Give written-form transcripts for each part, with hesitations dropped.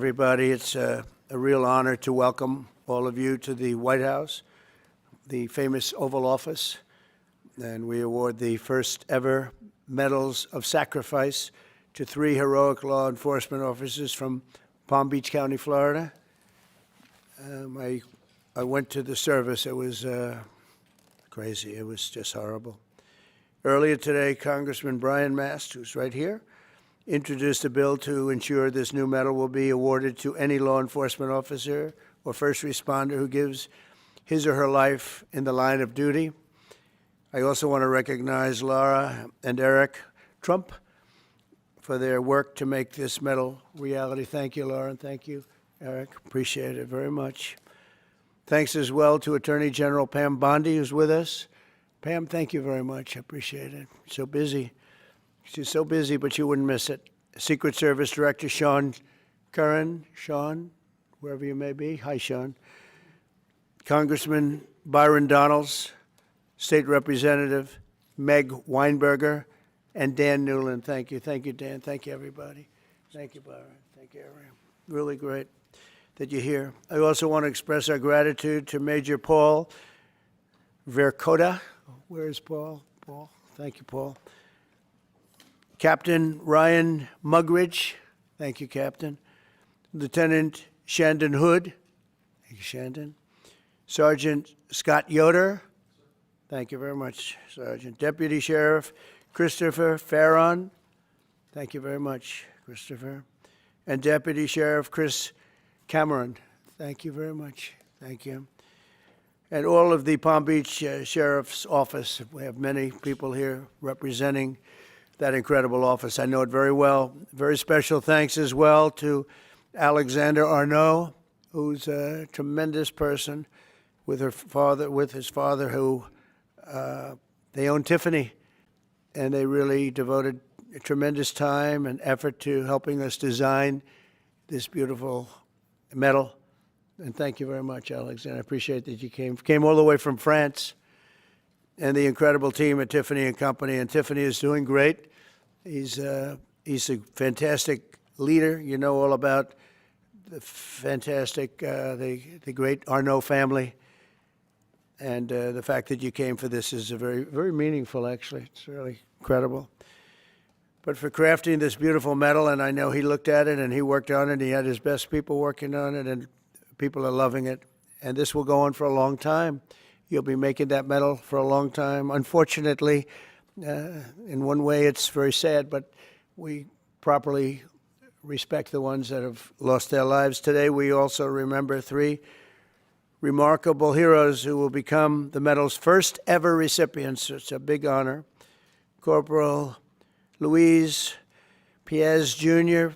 everybody. It's a real honor to welcome all of you to the White House, the famous Oval Office, and we award the first ever Medals of Sacrifice to 3 heroic law enforcement officers from Palm Beach County, Florida. I went to the service. It was crazy. It was just horrible. Earlier today, Congressman Brian Mast, who's right here, introduced a bill to ensure this new medal will be awarded to any law enforcement officer or first responder who gives his or her life in the line of duty. I also want to recognize Laura and Eric Trump for their work to make this medal reality. Thank you, Laura, and thank you, Eric. Appreciate it very much. Thanks as well to Attorney General Pam Bondi, who's with us. Pam, thank you very much. I appreciate it. So busy. She's so busy, but you wouldn't miss it. Secret Service Director Sean Curran. Sean, wherever you may be. Hi, Sean. Congressman Byron Donalds, State Representative Meg Weinberger, and Dan Newland. Thank you. Thank you, Dan. Thank you, everybody. Thank you, Byron. Thank you, everyone. Really great that you're here. I also want to express our gratitude to Major Paul Vercoda. Where's Paul? Paul. Thank you, Paul. Captain Ryan Mugridge. Thank you, Captain. Lieutenant Shandon Hood. Thank you, Shandon. Sergeant Scott Yoder. Thank you very much, Sergeant. Deputy Sheriff Christopher Farron. Thank you very much, Christopher. And Deputy Sheriff Chris Cameron. Thank you very much. Thank you. And all of the Palm Beach Sheriff's Office. We have many people here representing that incredible office. I know it very well. Very special thanks as well to Alexander Arnault, who's a tremendous person with his father, who they own Tiffany, and they really devoted a tremendous time and effort to helping us design this beautiful medal. And thank you very much, Alexander. I appreciate that you came all the way from France. And the incredible team at Tiffany and Company. And Tiffany is doing great. He's a fantastic leader. You know all about the fantastic, the great Arnault family. And the fact that you came for this is very, very meaningful, actually. It's really incredible. But for crafting this beautiful medal, and I know he looked at it and he worked on it. He had his best people working on it, and people are loving it. And this will go on for a long time. You'll be making that medal for a long time. Unfortunately, in one way, it's very sad, but we properly respect the ones that have lost their lives. Today, we also remember 3 remarkable heroes who will become the medal's first ever recipients. It's a big honor. Corporal Luis Piez Jr.,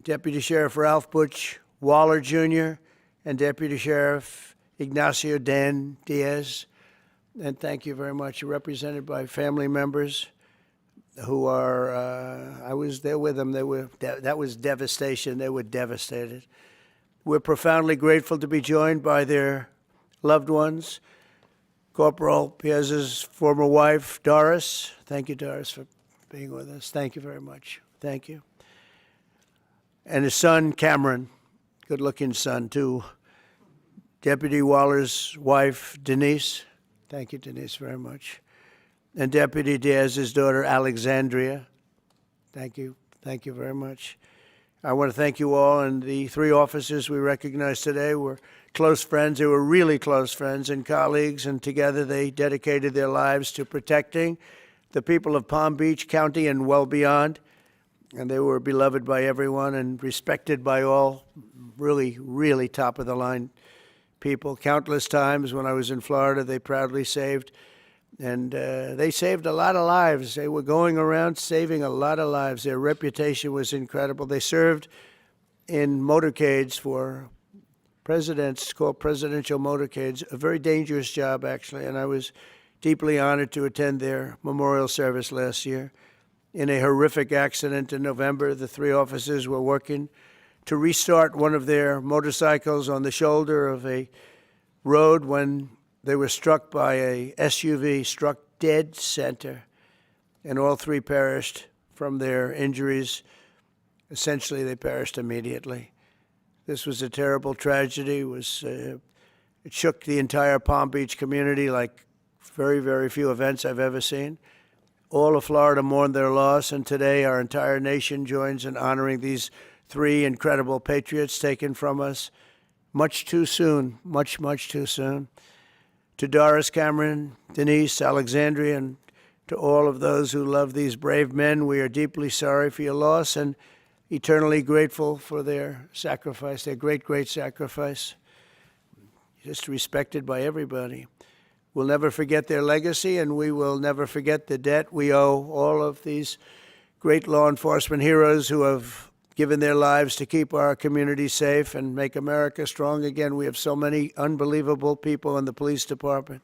Deputy Sheriff Ralph Butch Waller Jr., and Deputy Sheriff Ignacio Dan Diaz. And thank you very much. You're represented by family members who are, I was there with them. That was devastation. They were devastated. We're profoundly grateful to be joined by their loved ones. Corporal Piez's former wife, Doris. Thank you, Doris, for being with us. Thank you very much. Thank you. And his son, Cameron, good-looking son, too. Deputy Waller's wife, Denise. Thank you, Denise, very much. And Deputy Diaz's daughter, Alexandria. Thank you. Thank you very much. I want to thank you all. And the 3 officers we recognize today were close friends. They were really close friends and colleagues, and together they dedicated their lives to protecting the people of Palm Beach County and well beyond. And they were beloved by everyone and respected by all. Really, really top-of-the-line people. Countless times when I was in Florida, they proudly saved, and they saved a lot of lives. They were going around saving a lot of lives. Their reputation was incredible. They served in motorcades for presidents, called presidential motorcades, a very dangerous job, actually, and I was deeply honored to attend their memorial service last year. In a horrific accident in November, the 3 officers were working to restart one of their motorcycles on the shoulder of a road when they were struck by a SUV, struck dead center, and all 3 perished from their injuries. Essentially, they perished immediately. This was a terrible tragedy. It shook the entire Palm Beach community like very, very few events I've ever seen. All of Florida mourned their loss, and today our entire nation joins in honoring these three incredible patriots taken from us much too soon, much, much too soon. To Doris, Cameron, Denise, Alexandria, and to all of those who love these brave men, we are deeply sorry for your loss and eternally grateful for their sacrifice, their great, great sacrifice, just respected by everybody. We'll never forget their legacy, and we will never forget the debt we owe all of these great law enforcement heroes who have given their lives to keep our community safe and make America strong again. We have so many unbelievable people in the police department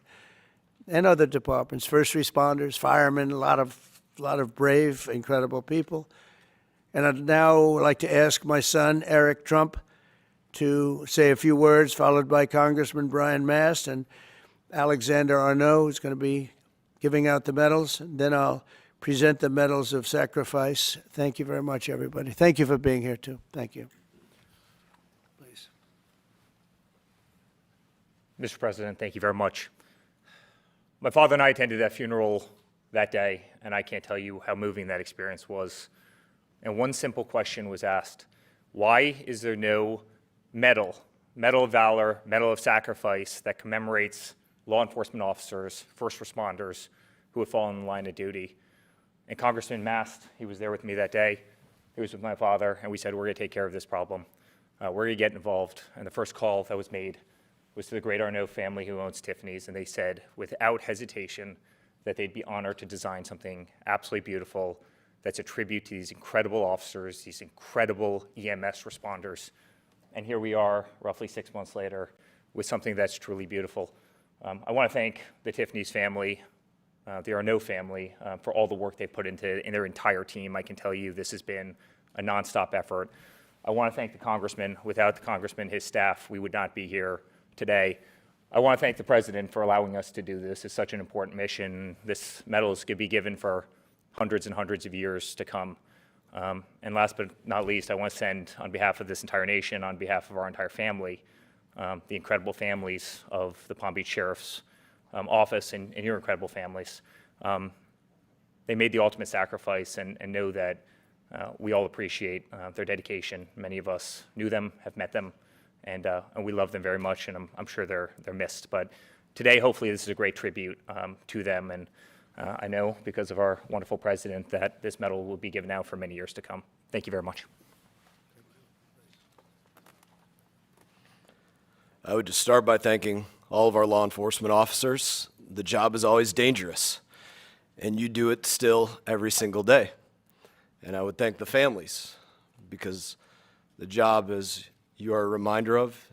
and other departments, first responders, firemen, a lot of brave, incredible people. And I'd now like to ask my son, Eric Trump, to say a few words, followed by Congressman Brian Mast and Alexander Arnault, who's going to be giving out the medals. And then I'll present the medals of sacrifice. Thank you very much, everybody. Thank you for being here, too. Thank you. Please. Mr. President, thank you very much. My father and I attended that funeral that day, and I can't tell you how moving that experience was. And one simple question was asked: why is there no medal of valor, medal of sacrifice that commemorates law enforcement officers, first responders who have fallen in the line of duty? And Congressman Mast, he was there with me that day. He was with my father, and we said, we're going to take care of this problem. We're going to get involved. And the first call that was made was to the great Arnault family who owns Tiffany's, and they said, without hesitation, that they'd be honored to design something absolutely beautiful that's a tribute to these incredible officers, these incredible EMS responders. And here we are, roughly 6 months later, with something that's truly beautiful. I want to thank the Tiffany's family, the Arnault family, for all the work they've put into in their entire team. I can tell you this has been a nonstop effort. I want to thank the Congressman. Without the Congressman, his staff, we would not be here today. I want to thank the President for allowing us to do this. It's such an important mission. This medal is going to be given for hundreds and hundreds of years to come. And last but not least, I want to send, on behalf of this entire nation, on behalf of our entire family, the incredible families of the Palm Beach Sheriff's Office and your incredible families. They made the ultimate sacrifice, and know that we all appreciate their dedication. Many of us knew them, have met them, and we love them very much, and I'm sure they're missed. But today, hopefully, this is a great tribute to them, and I know, because of our wonderful president, that this medal will be given out for many years to come. Thank you very much. I would just start by thanking all of our law enforcement officers. The job is always dangerous, and you do it still every single day. And I would thank the families, because the job, as you are a reminder of,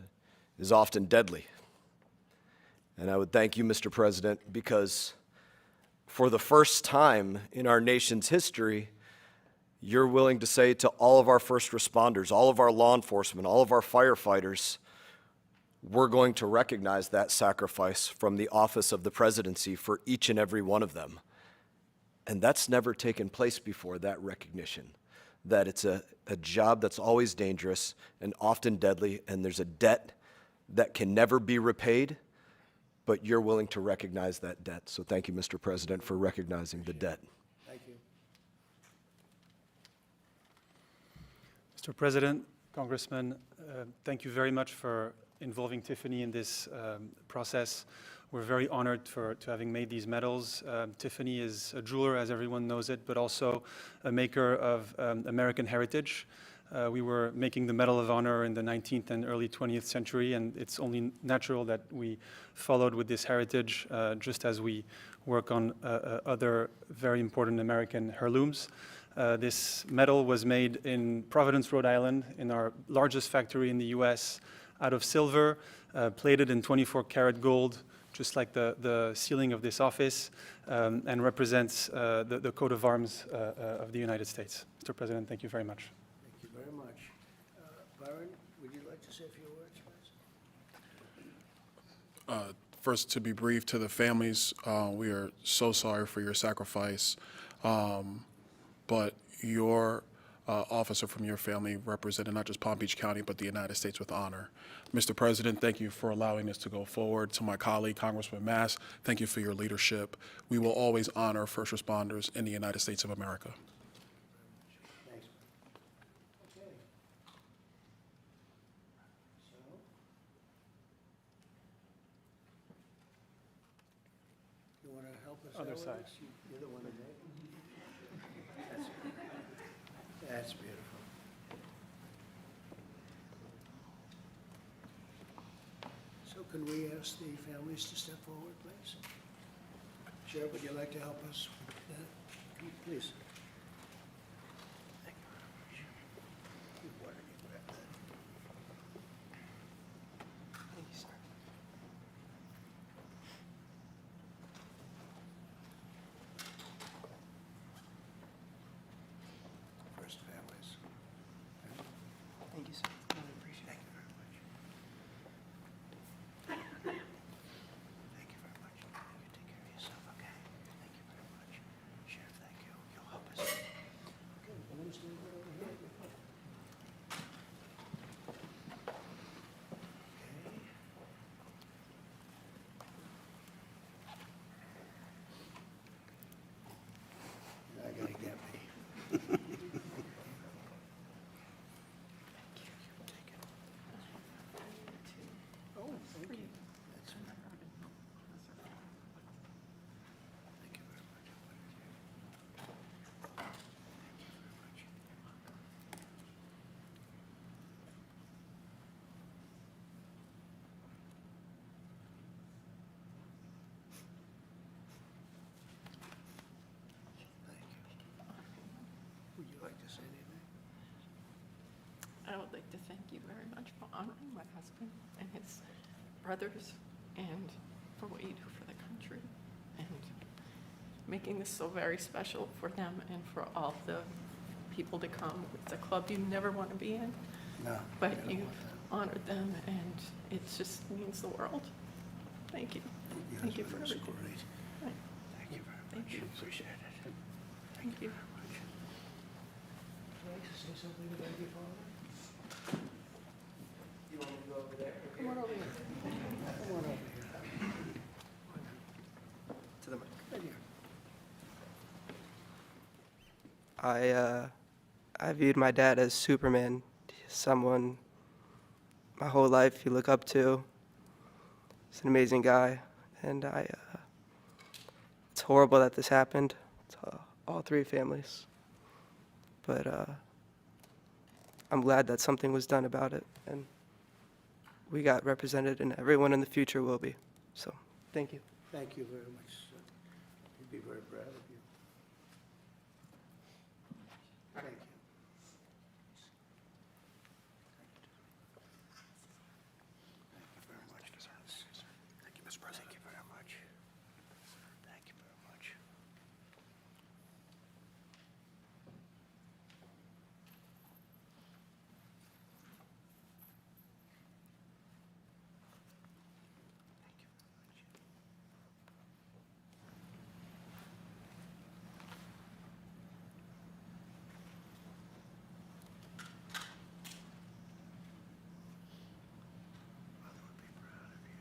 is often deadly. And I would thank you, Mr. President, because for the first time in our nation's history, you're willing to say to all of our first responders, all of our law enforcement, all of our firefighters, we're going to recognize that sacrifice from the office of the presidency for each and every one of them. And that's never taken place before, that recognition, that it's a job that's always dangerous and often deadly, and there's a debt that can never be repaid, but you're willing to recognize that debt. So thank you, Mr. President, for recognizing the debt. Thank you. Mr. President, Congressman, thank you very much for involving Tiffany in this process. We're very honored to having made these medals. Tiffany is a jeweler, as everyone knows it, but also a maker of American heritage. We were making the Medal of Honor in the 19th and early 20th century, and it's only natural that we followed with this heritage, just as we work on other very important American heirlooms. This medal was made in Providence, Rhode Island, in our largest factory in the US, out of silver, plated in 24-karat gold, just like the ceiling of this office, and represents the coat of arms of the United States. Mr. President, thank you very much. Thank you very much. Byron, would you like to say a few words, please? First, to be brief, to the families, we are so sorry for your sacrifice, but your officer from your family represented not just Palm Beach County, but the United States with honor. Mr. President, thank you for allowing this to go forward. To my colleague, Congressman Mass, thank you for your leadership. We will always honor first responders in the United States of America. Thanks. Okay. So. You want to help us out Other with side. this? You're the one that made it. That's beautiful. So can we ask the families to step forward, please? Sheriff, would you like to help us with that? Come, please. Thank you very much. Why don't you grab that? Thank you, sir. First families. Thank you, sir. Really appreciate Thank it. you very much. Thank you very much. You take care of yourself, okay? Thank you very much. Sheriff, thank you. You'll help us. Okay, I'm gonna stand right over here. Okay. I gotta get me. Take it. Oh, thank you. That's fine. Thank you very much. Thank you very much. Thank you. Would you like to say anything? I would like to thank you very much for honoring my husband and his brothers and for what you do for the country and making this so very special for them and for all the people to come. It's a club you never want to be in, No. but I don't you've want that. honored them and it just means the world. Thank you. Thank you for That's everything. great. Right. Thank you very Thank much. you. Appreciate it. Thank you. Very much. Would you like to say something about your father? You want me to go over there? Come on over here. Come on over here. To the mic. Right here. I viewed my dad as Superman, someone my whole life you look up to. He's an amazing guy, and it's horrible that this happened to all three families. But I'm glad that something was done about it, and we got represented, and everyone in the future will be. So, thank you. Thank you very much, sir. We'd be very proud of you. Thank you. Thank you very much. Thank you, Mr. President. Thank you very much. Thank you very much. Thank you very much. Mother would be proud of you.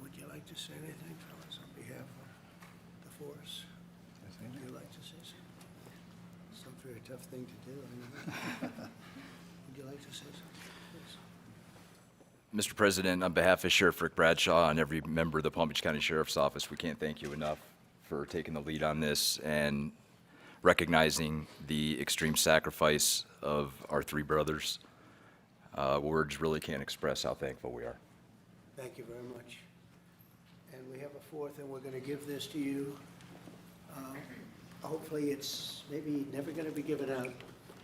Would you like to say anything, fellas, on behalf of the force? Would you like to say something? It's not a very tough thing to do, I know. Would you like to say something, please? Mr. President, on behalf of Sheriff Rick Bradshaw and every member of the Palm Beach County Sheriff's Office, we can't thank you enough for taking the lead on this and recognizing the extreme sacrifice of our three brothers. Words really can't express how thankful we are. Thank you very much. And we have a fourth, and we're going to give this to you. Hopefully, it's maybe never going to be given out,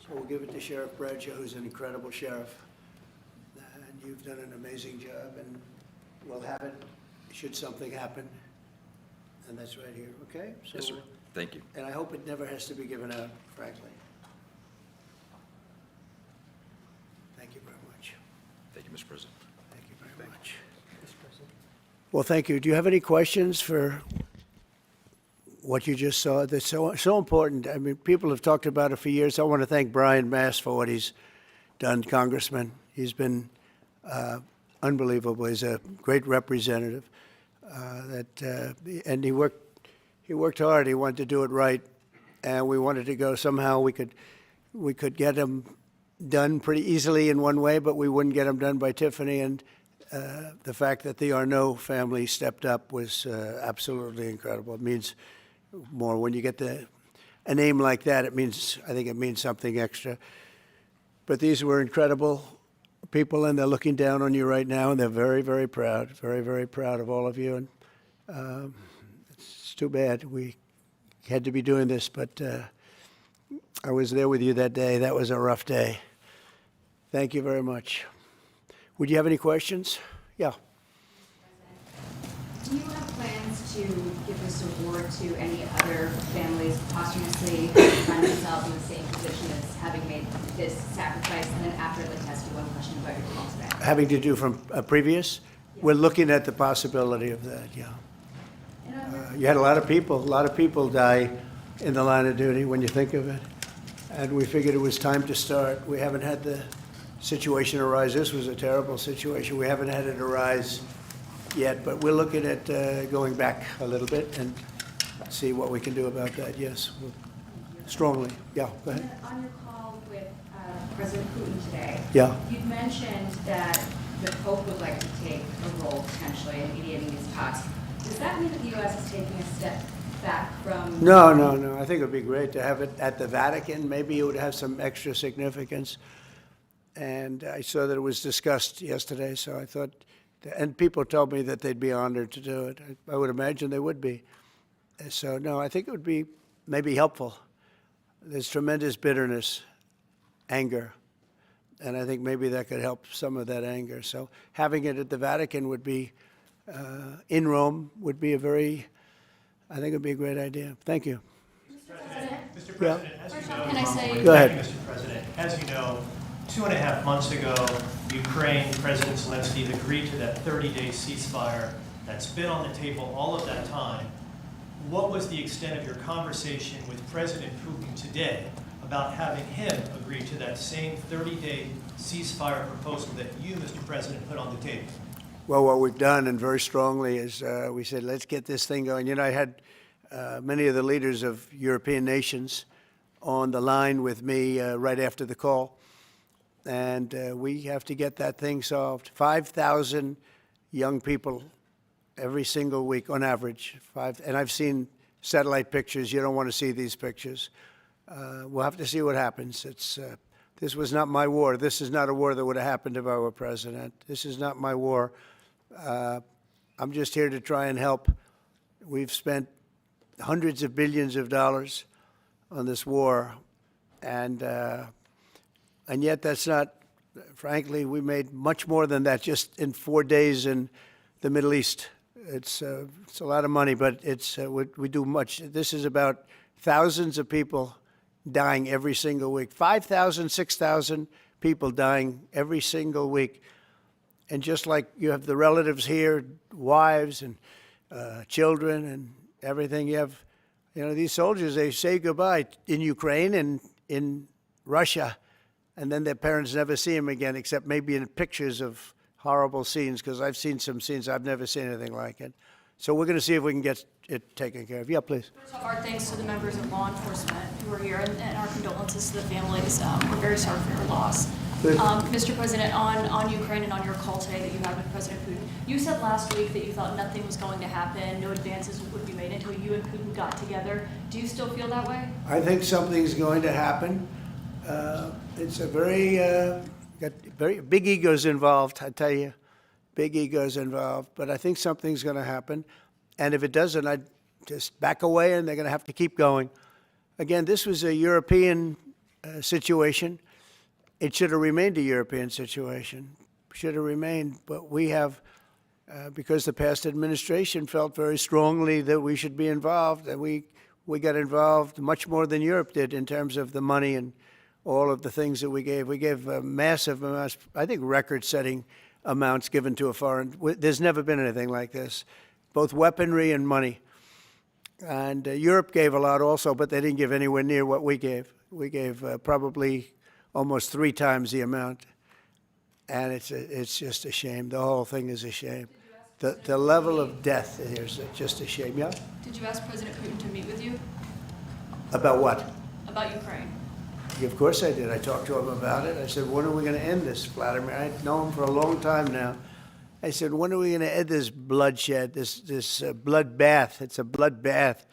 so we'll give it to Sheriff Bradshaw, who's an incredible sheriff. And you've done an amazing job, and we'll have it should something happen. And that's right here, okay? Yes, sir. Thank you. And I hope it never has to be given out, frankly. Thank you very much. Thank you, Mr. President. Thank you very much. Well, thank you. Do you have any questions for what you just saw? That's so important. I mean, people have talked about it for years. I want to thank Brian Mass for what he's done, Congressman. He's been unbelievable. He's a great representative. And he worked hard. He wanted to do it right, and we wanted to go somehow. We could get him done pretty easily in one way, but we wouldn't get him done by Tiffany. And the fact that the Arnault family stepped up was absolutely incredible. It means more when you get a name like that. I think it means something extra. But these were incredible people, and they're looking down on you right now, and they're very, very proud, very, very proud of all of you. And it's too bad we had to be doing this, but I was there with you that day. That was a rough day. Thank you very much. Would you have any questions? Yeah. Do you have plans to give this award to any other families posthumously who find themselves in the same position as having made this sacrifice? And then after, I'd like to ask you one question about your call today. Having to do from a previous? Yeah. We're looking at the possibility of that, yeah. You had a lot of people die in the line of duty when you think of it. And we figured it was time to start. We haven't had the situation arise. This was a terrible situation. We haven't had it arise yet, but we're looking at going back a little bit and see what we can do about that, yes, strongly. Yeah, go ahead. On your call with President Putin today, Yeah. you'd mentioned that the Pope would like to take a role potentially in mediating these talks. Does that mean that the U.S. is taking a step back from? No. I think it would be great to have it at the Vatican. Maybe it would have some extra significance. And I saw that it was discussed yesterday, so I thought, and people told me that they'd be honored to do it. I would imagine they would be. So, no, I think it would be maybe helpful. There's tremendous bitterness, anger, and I think maybe that could help some of that anger. So having it at the Vatican would be, in Rome, would be I think it would be a great idea. Thank you. Mr. President, as you know, Can I say- Go ahead. Mr. President, as you know, 2.5 months ago, Ukraine President Zelensky agreed to that 30-day ceasefire that's been on the table all of that time. What was the extent of your conversation with President Putin today about having him agree to that same 30-day ceasefire proposal that you, Mr. President, put on the table? Well, what we've done, and very strongly, is we said, let's get this thing going. You know, I had many of the leaders of European nations on the line with me right after the call, and we have to get that thing solved. 5,000 young people every single week, on average. And I've seen satellite pictures. You don't want to see these pictures. We'll have to see what happens. This was not my war. This is not a war that would have happened if I were president. This is not my war. I'm just here to try and help. We've spent hundreds of billions of dollars on this war, and yet that's not, frankly, we made much more than that just in 4 days in the Middle East. It's a lot of money, but we do much. This is about thousands of people dying every single week. 5,000, 6,000 people dying every single week. And just like you have the relatives here, wives and children and everything, you have, these soldiers, they say goodbye in Ukraine and in Russia, and then their parents never see them again, except maybe in pictures of horrible scenes, because I've seen some scenes, I've never seen anything like it. So we're going to see if we can get it taken care of. Yeah, please. First off, our thanks to the members of law enforcement who are here, and our condolences to the families. We're very sorry for your loss. Mr. President, on Ukraine and on your call today that you had with President Putin, you said last week that you thought nothing was going to happen, no advances would be made until you and Putin got together. Do you still feel that way? I think something's going to happen. It's a got very big egos involved, I tell you. Big egos involved, but I think something's going to happen. And if it doesn't, I'd just back away, and they're going to have to keep going. Again, this was a European situation. It should have remained a European situation. Should have remained, but we have, because the past administration felt very strongly that we should be involved, and we got involved much more than Europe did in terms of the money and all of the things that we gave. We gave a massive, I think, record-setting amounts given to a foreign. There's never been anything like this, both weaponry and money. And Europe gave a lot also, but they didn't give anywhere near what we gave. We gave probably almost 3 times the amount. And it's just a shame. The whole thing is a shame. The level of death here is just a shame. Yeah? Did you ask President Putin to meet with you About what? about Ukraine? Of course I did. I talked to him about it. I said, when are we going to end this, Vladimir? I know him for a long time now. I said, when are we going to end this bloodshed, this bloodbath? It's a bloodbath.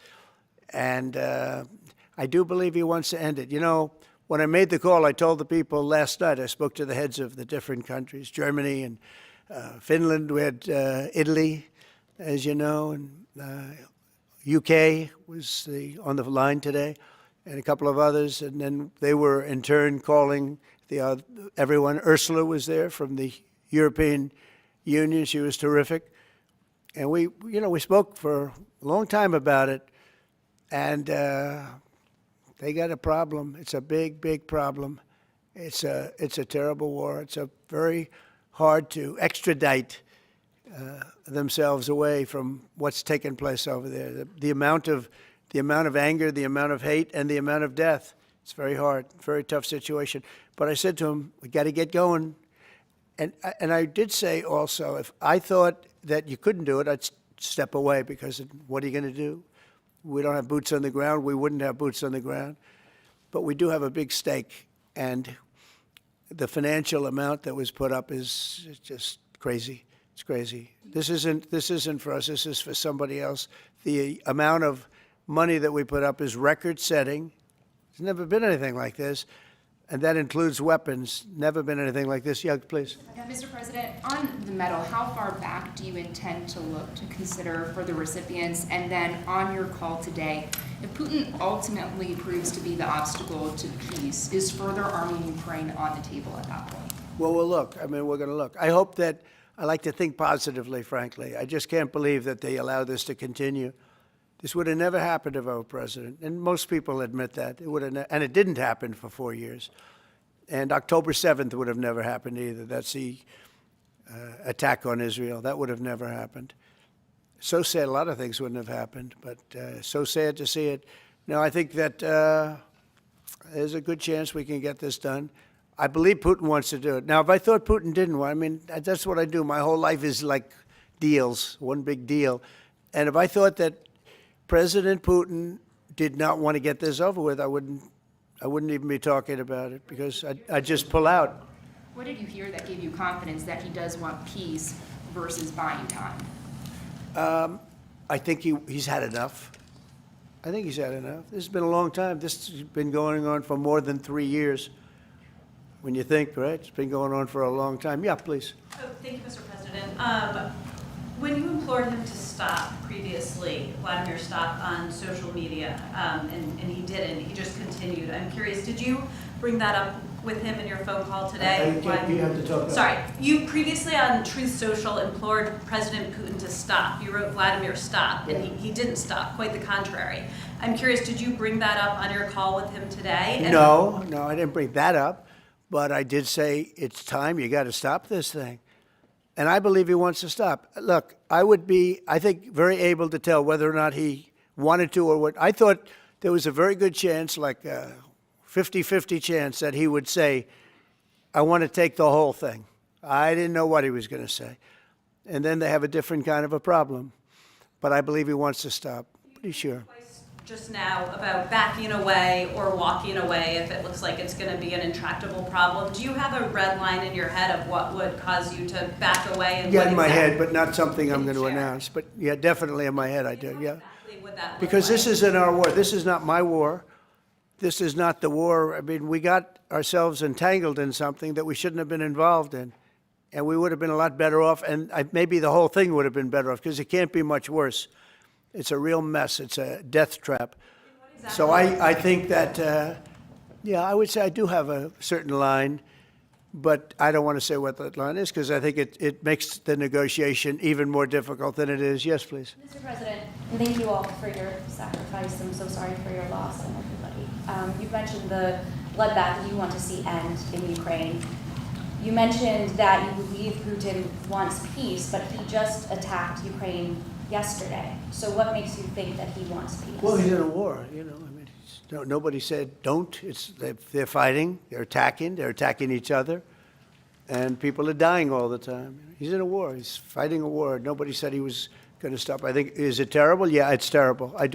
And I do believe he wants to end it. You know, when I made the call, I told the people last night, I spoke to the heads of the different countries, Germany and Finland. We had Italy, as you know, and UK was on the line today, and a couple of others. And then they were in turn calling everyone. Ursula was there from the European Union. She was terrific. And we spoke for a long time about it. And they got a problem. It's a big, big problem. It's a terrible war. It's a very hard to extradite themselves away from what's taken place over there. The amount of anger, the amount of hate, and the amount of death. It's very hard, very tough situation. But I said to him, we got to get going. And I did say also, if I thought that you couldn't do it, I'd step away, because what are you going to do? We don't have boots on the ground. We wouldn't have boots on the ground. But we do have a big stake. And the financial amount that was put up is just crazy. It's crazy. This isn't for us. This is for somebody else. The amount of money that we put up is record-setting. There's never been anything like this. And that includes weapons. Never been anything like this. Yeah, please. Mr. President, on the medal, how far back do you intend to look to consider for the recipients? And then on your call today, if Putin ultimately proves to be the obstacle to peace, is further arming Ukraine on the table at that point? Well, we'll look. I mean, we're going to look. I hope that, I like to think positively, frankly. I just can't believe that they allow this to continue. This would have never happened if I were president, and most people admit that. It would have, and it didn't happen for 4 years. And October 7th would have never happened either. That's the attack on Israel. That would have never happened. So sad, a lot of things wouldn't have happened, but so sad to see it. Now, I think that there's a good chance we can get this done. I believe Putin wants to do it. Now, if I thought Putin didn't want, I mean, that's what I do. My whole life is like deals, one big deal. And if I thought that President Putin did not want to get this over with, I wouldn't even be talking about it, because I'd just pull out. What did you hear that gave you confidence that he does want peace versus buying time? I think he's had enough. I think he's had enough. This has been a long time. This has been going on for more than 3 years. When you think, right? It's been going on for a long time. Yeah, please. Oh, thank you, Mr. President. When you implored him to stop previously, Vladimir stopped on social media, and he didn't. He just continued. I'm curious, did you bring that up with him in your phone call today? You have to talk about. Sorry, you previously on Truth Social implored President Putin to stop. You wrote Vladimir stop, and he didn't stop, quite the contrary. I'm curious, did you bring that up on your call with him today? No, I didn't bring that up, but I did say it's time, you got to stop this thing. And I believe he wants to stop. Look, I would be, I think, very able to tell whether or not he wanted to or what. I thought there was a very good chance, like a 50-50 chance, that he would say, I want to take the whole thing. I didn't know what he was going to say. And then they have a different kind of a problem. But I believe he wants to stop. Pretty sure. Just now about backing away or walking away if it looks like it's going to be an intractable problem. Do you have a red line in your head of what would cause you to back away? And Yeah, in my head, but not something I'm going to announce. But yeah, definitely in my head I do, yeah. Exactly would that look Because like? this isn't our war. This is not my war. This is not the war. I mean, we got ourselves entangled in something that we shouldn't have been involved in. And we would have been a lot better off, and maybe the whole thing would have been better off, because it can't be much worse. It's a real mess. It's a death trap. So I think that, yeah, I would say I do have a certain line, but I don't want to say what that line is, because I think it makes the negotiation even more difficult than it is. Yes, please. Mr. President, thank you all for your sacrifice. I'm so sorry for your loss and everybody. You've mentioned the bloodbath that you want to see end in Ukraine. You mentioned that you believe Putin wants peace, but he just attacked Ukraine yesterday. So what makes you think that he wants peace? Well, he's in a war, you know. I mean, nobody said don't. They're fighting, they're attacking each other, and people are dying all the time. He's in a war. He's fighting a war. Nobody said he was going to stop. I think, is it terrible? Yeah, it's terrible. I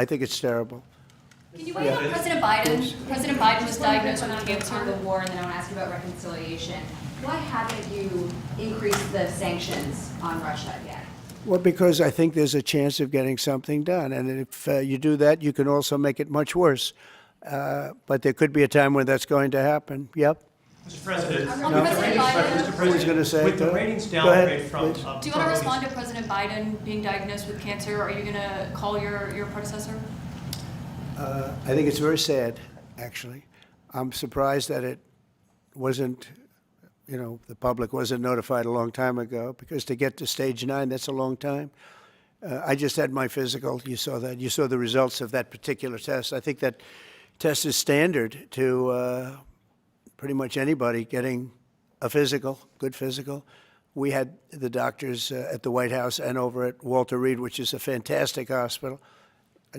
think it's terrible. Can you weigh in on President Biden? President Biden was diagnosed with cancer. The war, and then I want to ask you about reconciliation. Why haven't you increased the sanctions on Russia yet? Well, because I think there's a chance of getting something done. And if you do that, you can also make it much worse. But there could be a time when that's going to happen. Yep. Mr. President, On President Biden, Who was going to say? with the ratings Go ahead, downgrade from... please. do you want to respond to President Biden being diagnosed with cancer? Are you going to call your predecessor? I think it's very sad, actually. I'm surprised that it wasn't, the public wasn't notified a long time ago, because to get to stage 9, that's a long time. I just had my physical. You saw that. You saw the results of that particular test. I think that test is standard to pretty much anybody getting a physical, good physical. We had the doctors at the White House and over at Walter Reed, which is a fantastic hospital,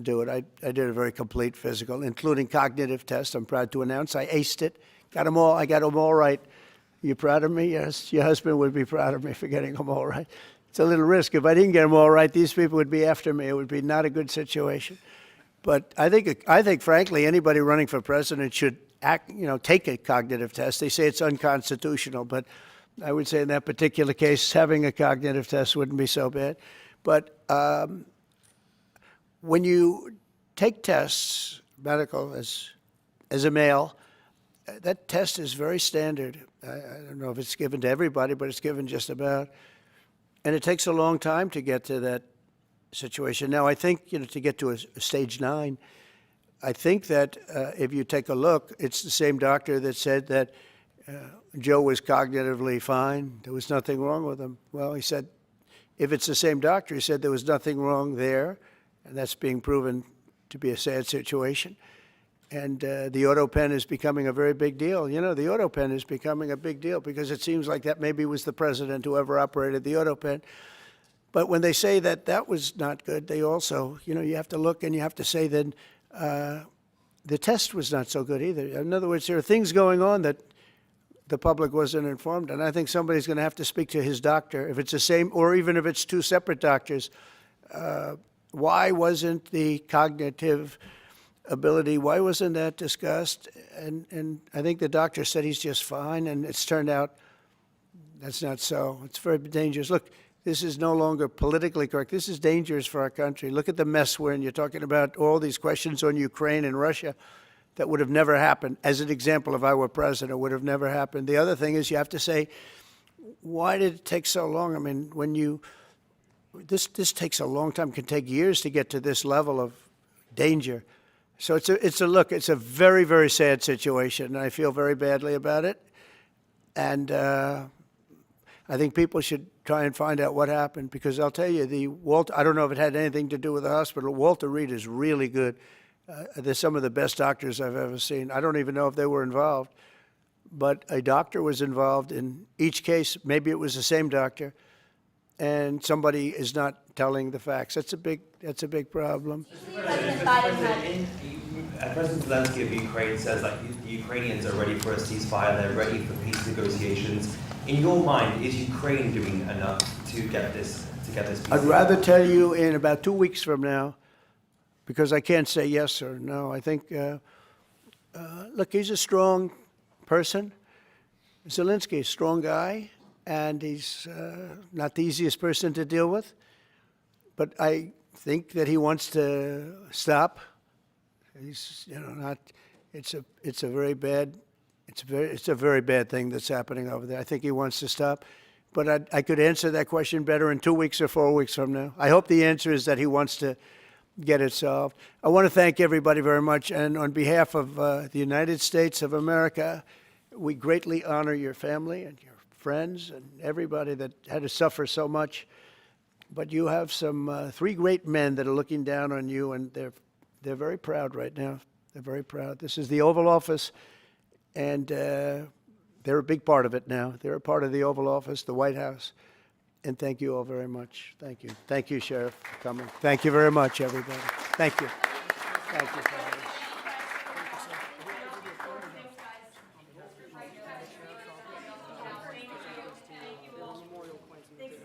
do it. I did a very complete physical, including cognitive tests. I'm proud to announce I aced it. Got them all. I got them all right. You proud of me? Yes. Your husband would be proud of me for getting them all right. It's a little risk. If I didn't get them all right, these people would be after me. It would be not a good situation. But I think, frankly, anybody running for president should take a cognitive test. They say it's unconstitutional, but I would say in that particular case, having a cognitive test wouldn't be so bad. But when you take tests, medical, as a male, that test is very standard. I don't know if it's given to everybody, but it's given just about. And it takes a long time to get to that situation. Now, I think, to get to a stage 9, I think that if you take a look, it's the same doctor that said that Joe was cognitively fine. There was nothing wrong with him. Well, he said, if it's the same doctor, he said there was nothing wrong there, and that's being proven to be a sad situation. And the auto pen is becoming a very big deal. The auto pen is becoming a big deal because it seems like that maybe was the president who ever operated the auto pen. But when they say that that was not good, they also, you have to look and you have to say then the test was not so good either. In other words, there are things going on that the public wasn't informed, and I think somebody's going to have to speak to his doctor. If it's the same, or even if it's 2 separate doctors, why wasn't the cognitive ability, why wasn't that discussed? And I think the doctor said he's just fine, and it's turned out that's not so. It's very dangerous. Look, this is no longer politically correct. This is dangerous for our country. Look at the mess we're in. You're talking about all these questions on Ukraine and Russia that would have never happened. As an example, if I were president, would have never happened. The other thing is you have to say, why did it take so long? I mean, this takes a long time. It can take years to get to this level of danger. So it's a very, very sad situation, and I feel very badly about it. And I think people should try and find out what happened, because I'll tell you, I don't know if it had anything to do with the hospital. Walter Reed is really good. They're some of the best doctors I've ever seen. I don't even know if they were involved, but a doctor was involved in each case. Maybe it was the same doctor, and somebody is not telling the facts. That's a big problem. President Zelensky of Ukraine says that the Ukrainians are ready for a ceasefire, they're ready for peace negotiations. In your mind, is Ukraine doing enough to get this peace? I'd rather tell you in about 2 weeks from now, because I can't say yes or no. I think, look, he's a strong person. Zelensky, a strong guy, and he's not the easiest person to deal with. But I think that he wants to stop. He's, not. It's a very bad thing that's happening over there. I think he wants to stop. But I could answer that question better in 2 weeks or 4 weeks from now. I hope the answer is that he wants to get it solved. I want to thank everybody very much. And on behalf of the United States of America, we greatly honor your family and your friends and everybody that had to suffer so much. But you have some 3 great men that are looking down on you, and they're very proud right now. They're very proud. This is the Oval Office, and they're a big part of it now. They're a part of the Oval Office, the White House. And thank you all very much. Thank you. Thank you, Sheriff, for coming. Thank you very much, everybody. Thank you. Thank you, fellas. Thanks,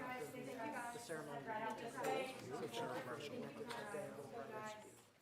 guys.